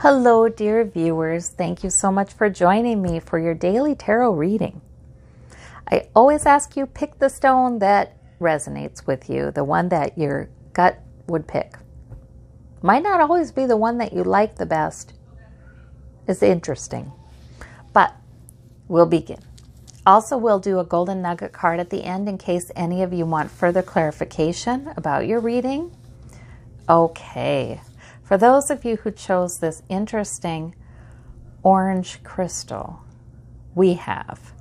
Hello, dear viewers. Thank you so much for joining me for your daily tarot reading. I always ask you, pick the stone that resonates with you, the one that your gut would pick. Might not always be the one that you like the best. It's interesting, but we'll begin. Also, we'll do a golden nugget card at the end in case any of you want further clarification about your reading. Okay. For those of you who chose this interesting orange crystal, we have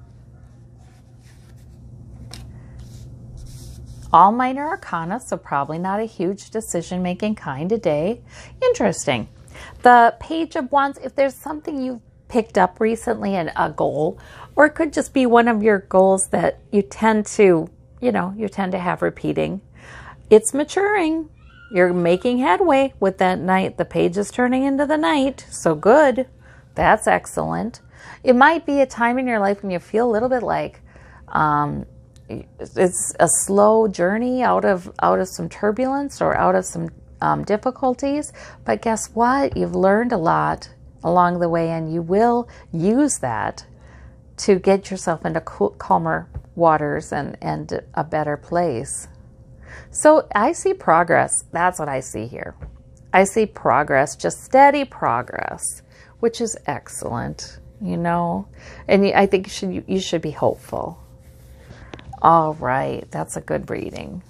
all minor arcana, so probably not a huge decision-making kind of day. Interesting. The Page of Wands, if there's something you've picked up recently and a goal, or it could just be one of your goals that you tend to, have repeating. It's maturing. You're making headway with that knight. The page is turning into the knight. So good. That's excellent. It might be a time in your life when you feel a little bit like it's a slow journey out of some turbulence or out of some difficulties. But guess what? You've learned a lot along the way, and you will use that to get yourself into calmer waters and a better place. So I see progress. That's what I see here. I see progress, just steady progress, which is excellent, and I think you should be hopeful. All right, that's a good reading.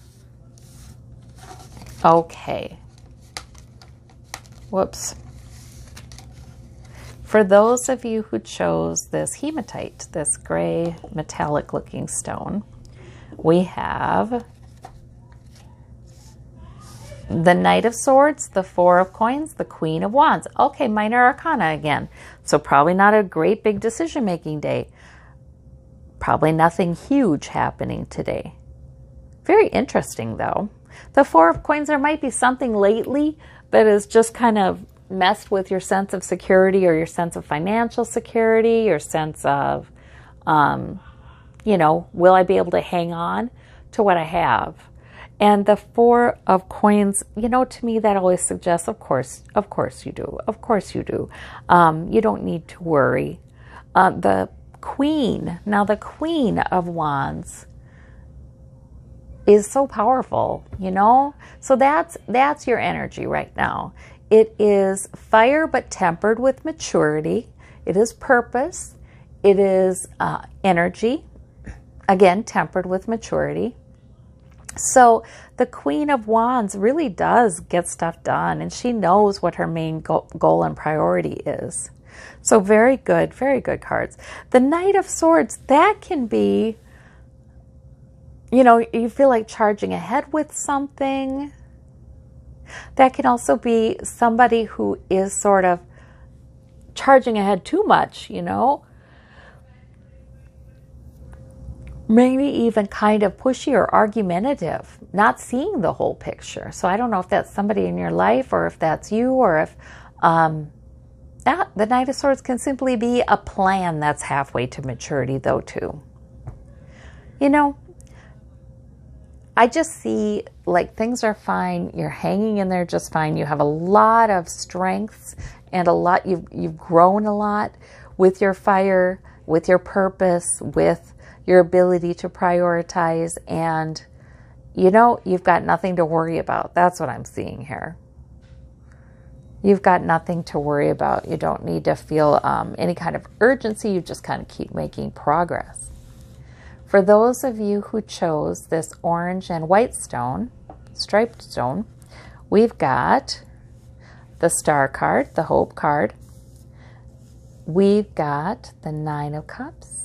Okay. Whoops. For those of you who chose this hematite, this gray metallic looking stone, we have the Knight of Swords, the Four of Coins, the Queen of Wands. Okay, minor arcana again. So probably not a great big decision-making day. Probably nothing huge happening today. Very interesting, though. The Four of Coins, there might be something lately that has just kind of messed with your sense of security or your sense of financial security, your sense of, will I be able to hang on to what I have? And the Four of Coins, to me that always suggests, of course you do. Of course you do. You don't need to worry. The Queen, now the Queen of Wands is so powerful, So that's your energy right now. It is fire, but tempered with maturity. It is purpose. It is energy, again, tempered with maturity. So the Queen of Wands really does get stuff done, and she knows what her main goal and priority is. So very good cards. The Knight of Swords, that can be, you feel like charging ahead with something. That can also be somebody who is sort of charging ahead too much, Maybe even kind of pushy or argumentative, not seeing the whole picture. So I don't know if that's somebody in your life or if that's you, or if the Knight of Swords can simply be a plan that's halfway to maturity, though, too. I just see like things are fine. You're hanging in there just fine. You have a lot of strengths and you've grown a lot with your fire, with your purpose, with your ability to prioritize, and you've got nothing to worry about. That's what I'm seeing here. You've got nothing to worry about. You don't need to feel any kind of urgency. You just kind of keep making progress. For those of you who chose this orange and white stone, striped stone, we've got the Star card, the Hope card. We've got the Nine of Cups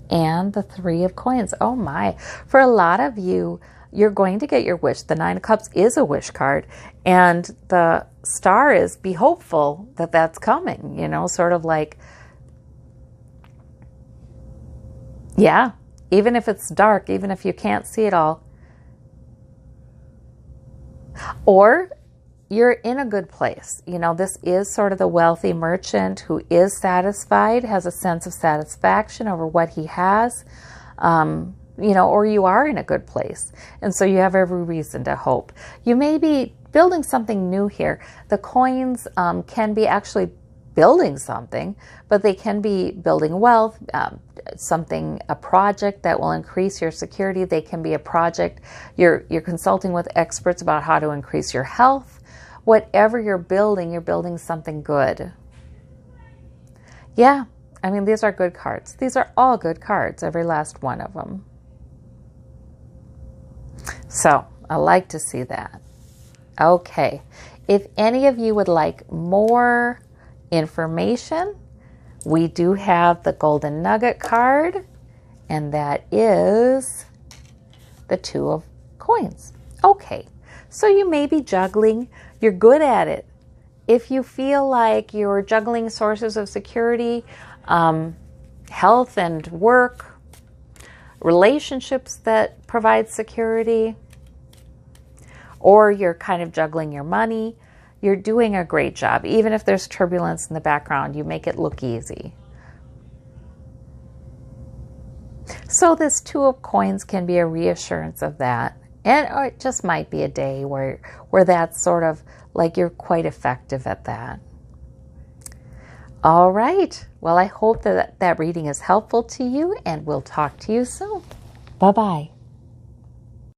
and the Three of Coins. Oh my. For a lot of you, you're going to get your wish. The Nine of Cups is a wish card, and the Star is be hopeful that that's coming, sort of like, yeah, even if it's dark, even if you can't see it all. Or you're in a good place. This is sort of the wealthy merchant who is satisfied, has a sense of satisfaction over what he has, or you are in a good place. And so you have every reason to hope. You may be building something new here. The coins can be actually building something, but they can be building wealth, a project that will increase your security. They can be a project you're consulting with experts about how to increase your health. Whatever you're building something good. Yeah, I mean, these are good cards. These are all good cards, every last one of them. So I like to see that. Okay, if any of you would like more information, we do have the Golden Nugget card, and that is the 2 of coins. Okay, so you may be juggling. You're good at it. If you feel like you're juggling sources of security, health and work, relationships that provide security, or you're kind of juggling your money, you're doing a great job. Even if there's turbulence in the background, you make it look easy. So this 2 of coins can be a reassurance of that. And or it just might be a day where that's sort of like you're quite effective at that. All right. Well, I hope that reading is helpful to you, and we'll talk to you soon. Bye-bye.